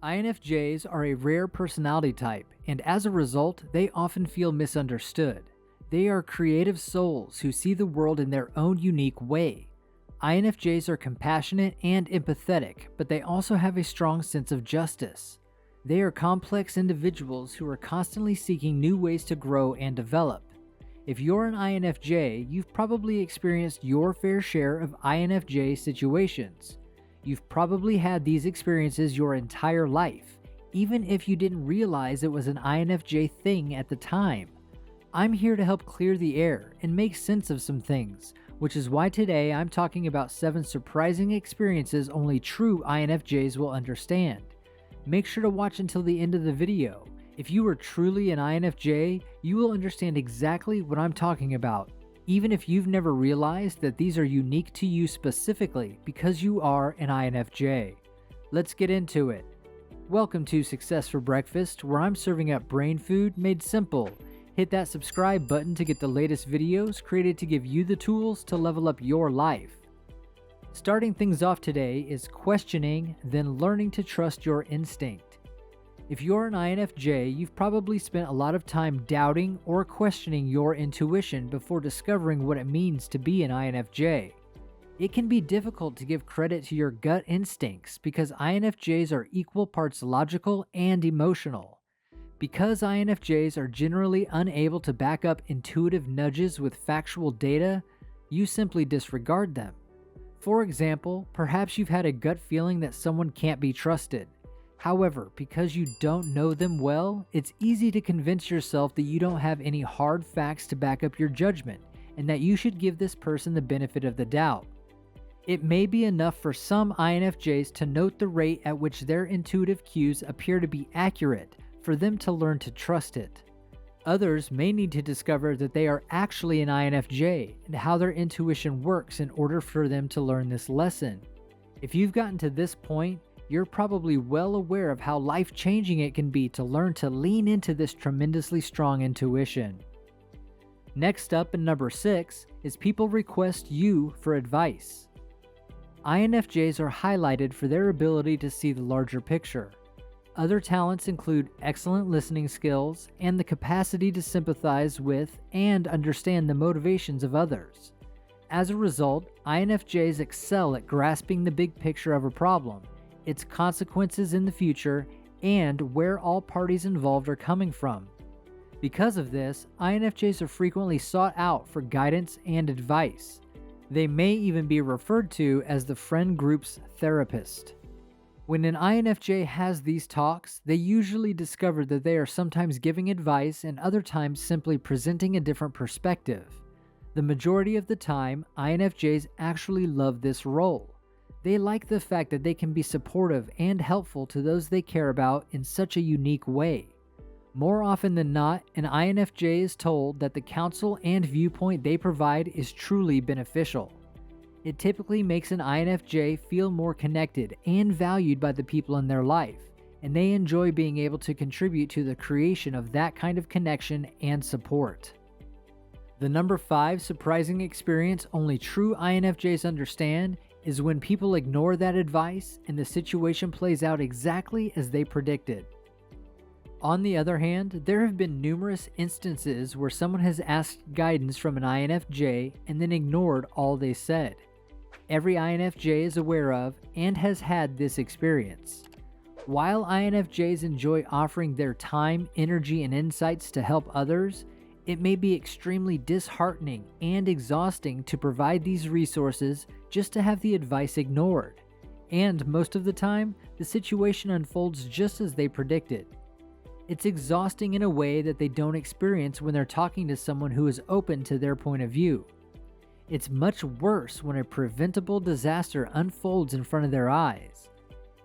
INFJs are a rare personality type, and as a result, they often feel misunderstood. They are creative souls who see the world in their own unique way. INFJs are compassionate and empathetic, but they also have a strong sense of justice. They are complex individuals who are constantly seeking new ways to grow and develop. If you're an INFJ, you've probably experienced your fair share of INFJ situations. You've probably had these experiences your entire life, even if you didn't realize it was an INFJ thing at the time. I'm here to help clear the air and make sense of some things, which is why today I'm talking about 7 surprising experiences only true INFJs will understand. Make sure to watch until the end of the video. If you are truly an INFJ, you will understand exactly what I'm talking about, even if you've never realized that these are unique to you specifically because you are an INFJ. Let's get into it. Welcome to Success for Breakfast, where I'm serving up brain food made simple. Hit that subscribe button to get the latest videos created to give you the tools to level up your life. Starting things off today is questioning, then learning to trust your instinct. If you're an INFJ, you've probably spent a lot of time doubting or questioning your intuition before discovering what it means to be an INFJ. It can be difficult to give credit to your gut instincts because INFJs are equal parts logical and emotional. Because INFJs are generally unable to back up intuitive nudges with factual data, you simply disregard them. For example, perhaps you've had a gut feeling that someone can't be trusted. However, because you don't know them well, it's easy to convince yourself that you don't have any hard facts to back up your judgment, and that you should give this person the benefit of the doubt. It may be enough for some INFJs to note the rate at which their intuitive cues appear to be accurate for them to learn to trust it. Others may need to discover that they are actually an INFJ and how their intuition works in order for them to learn this lesson. If you've gotten to this point, you're probably well aware of how life-changing it can be to learn to lean into this tremendously strong intuition. Next up, in number 6, is people request you for advice. INFJs are highlighted for their ability to see the larger picture. Other talents include excellent listening skills and the capacity to sympathize with and understand the motivations of others. As a result, INFJs excel at grasping the big picture of a problem, its consequences in the future, and where all parties involved are coming from. Because of this, INFJs are frequently sought out for guidance and advice. They may even be referred to as the friend group's therapist. When an INFJ has these talks, they usually discover that they are sometimes giving advice and other times simply presenting a different perspective. The majority of the time, INFJs actually love this role. They like the fact that they can be supportive and helpful to those they care about in such a unique way. More often than not, an INFJ is told that the counsel and viewpoint they provide is truly beneficial. It typically makes an INFJ feel more connected and valued by the people in their life, and they enjoy being able to contribute to the creation of that kind of connection and support. The number 5 surprising experience only true INFJs understand is when people ignore that advice and the situation plays out exactly as they predicted. On the other hand, there have been numerous instances where someone has asked guidance from an INFJ and then ignored all they said. Every INFJ is aware of and has had this experience. While INFJs enjoy offering their time, energy, and insights to help others, it may be extremely disheartening and exhausting to provide these resources just to have the advice ignored. And most of the time, the situation unfolds just as they predicted. It's exhausting in a way that they don't experience when they're talking to someone who is open to their point of view. It's much worse when a preventable disaster unfolds in front of their eyes.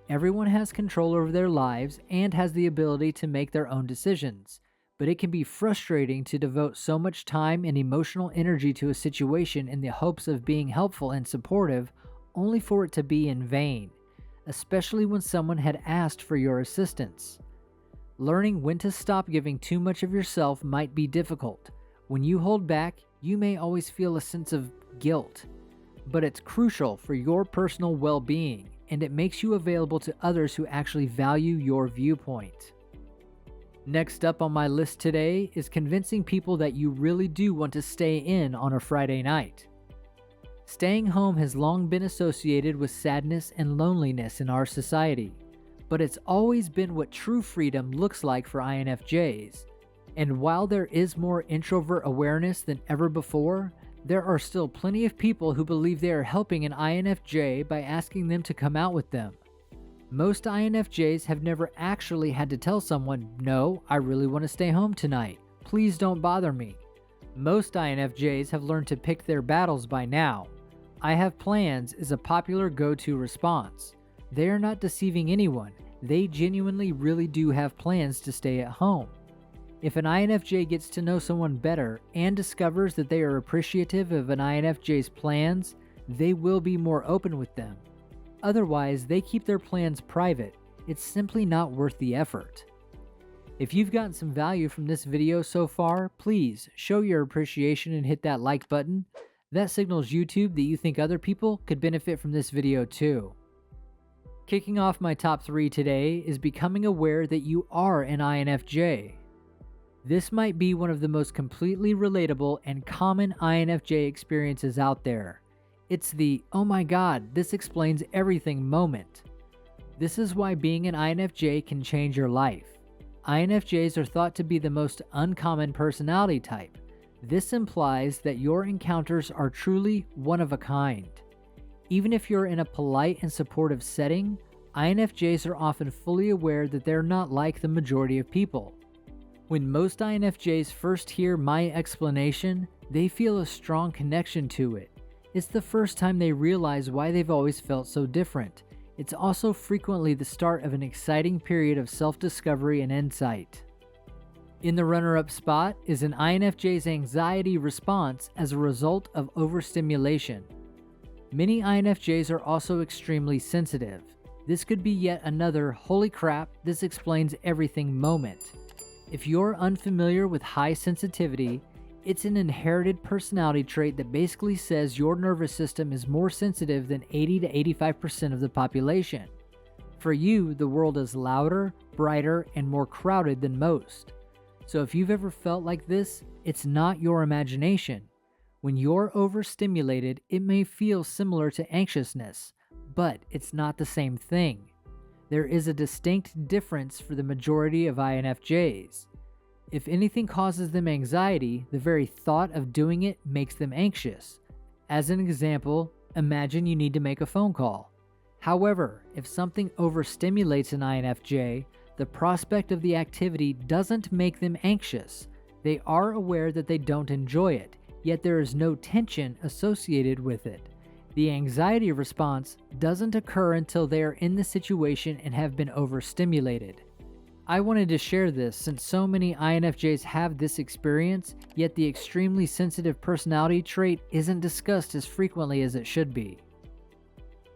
Everyone has control over their lives and has the ability to make their own decisions, but it can be frustrating to devote so much time and emotional energy to a situation in the hopes of being helpful and supportive, only for it to be in vain, especially when someone had asked for your assistance. Learning when to stop giving too much of yourself might be difficult. When you hold back, you may always feel a sense of guilt, but it's crucial for your personal well-being and it makes you available to others who actually value your viewpoint. Next up on my list today is convincing people that you really do want to stay in on a Friday night. Staying home has long been associated with sadness and loneliness in our society, but it's always been what true freedom looks like for INFJs. And while there is more introvert awareness than ever before, there are still plenty of people who believe they are helping an INFJ by asking them to come out with them. Most INFJs have never actually had to tell someone, "No, I really want to stay home tonight. Please don't bother me." Most INFJs have learned to pick their battles by now. "I have plans" is a popular go-to response. They are not deceiving anyone. They genuinely really do have plans to stay at home. If an INFJ gets to know someone better and discovers that they are appreciative of an INFJ's plans, they will be more open with them. Otherwise, they keep their plans private. It's simply not worth the effort. If you've gotten some value from this video so far, please show your appreciation and hit that like button. That signals YouTube that you think other people could benefit from this video too. Kicking off my top 3 today is becoming aware that you are an INFJ. This might be one of the most completely relatable and common INFJ experiences out there. It's the, "oh my god, this explains everything" moment. This is why being an INFJ can change your life. INFJs are thought to be the most uncommon personality type. This implies that your encounters are truly one of a kind. Even if you're in a polite and supportive setting, INFJs are often fully aware that they're not like the majority of people. When most INFJs first hear my explanation, they feel a strong connection to it. It's the first time they realize why they've always felt so different. It's also frequently the start of an exciting period of self-discovery and insight. In the runner-up spot is an INFJ's anxiety response as a result of overstimulation. Many INFJs are also extremely sensitive. This could be yet another "holy crap, this explains everything" moment. If you're unfamiliar with high sensitivity, it's an inherited personality trait that basically says your nervous system is more sensitive than 80 to 85% of the population. For you, the world is louder, brighter, and more crowded than most. So if you've ever felt like this, it's not your imagination. When you're overstimulated, it may feel similar to anxiousness, but it's not the same thing. There is a distinct difference for the majority of INFJs. If anything causes them anxiety, the very thought of doing it makes them anxious. As an example, imagine you need to make a phone call. However, if something overstimulates an INFJ, the prospect of the activity doesn't make them anxious. They are aware that they don't enjoy it, yet there is no tension associated with it. The anxiety response doesn't occur until they are in the situation and have been overstimulated. I wanted to share this since so many INFJs have this experience, yet the extremely sensitive personality trait isn't discussed as frequently as it should be.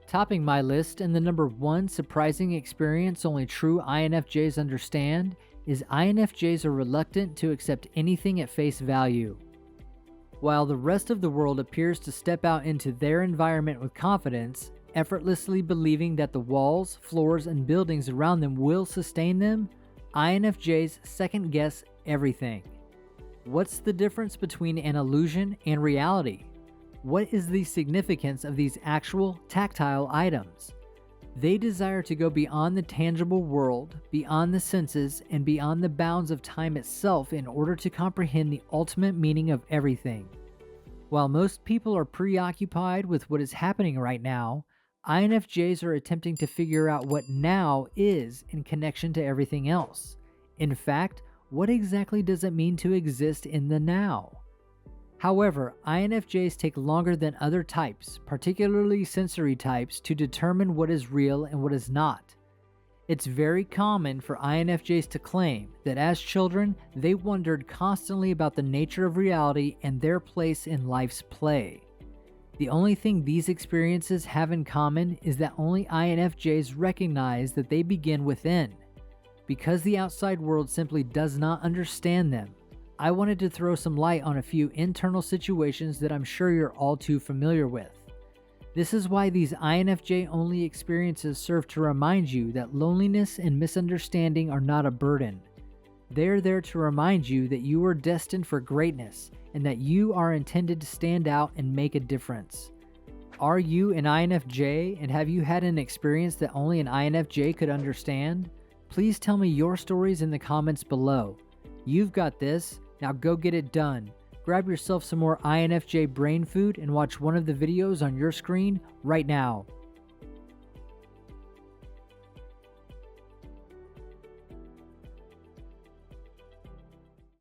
Topping my list, and the number 1 surprising experience only true INFJs understand, is INFJs are reluctant to accept anything at face value. While the rest of the world appears to step out into their environment with confidence, effortlessly believing that the walls, floors, and buildings around them will sustain them, INFJs second-guess everything. What's the difference between an illusion and reality? What is the significance of these actual, tactile items? They desire to go beyond the tangible world, beyond the senses, and beyond the bounds of time itself in order to comprehend the ultimate meaning of everything. While most people are preoccupied with what is happening right now, INFJs are attempting to figure out what now is in connection to everything else. In fact, what exactly does it mean to exist in the now? However, INFJs take longer than other types, particularly sensory types, to determine what is real and what is not. It's very common for INFJs to claim that as children, they wondered constantly about the nature of reality and their place in life's play. The only thing these experiences have in common is that only INFJs recognize that they begin within. Because the outside world simply does not understand them, I wanted to throw some light on a few internal situations that I'm sure you're all too familiar with. This is why these INFJ-only experiences serve to remind you that loneliness and misunderstanding are not a burden. They're there to remind you that you are destined for greatness and that you are intended to stand out and make a difference. Are you an INFJ, and have you had an experience that only an INFJ could understand? Please tell me your stories in the comments below. You've got this. Now go get it done. Grab yourself some more INFJ brain food and watch one of the videos on your screen right now.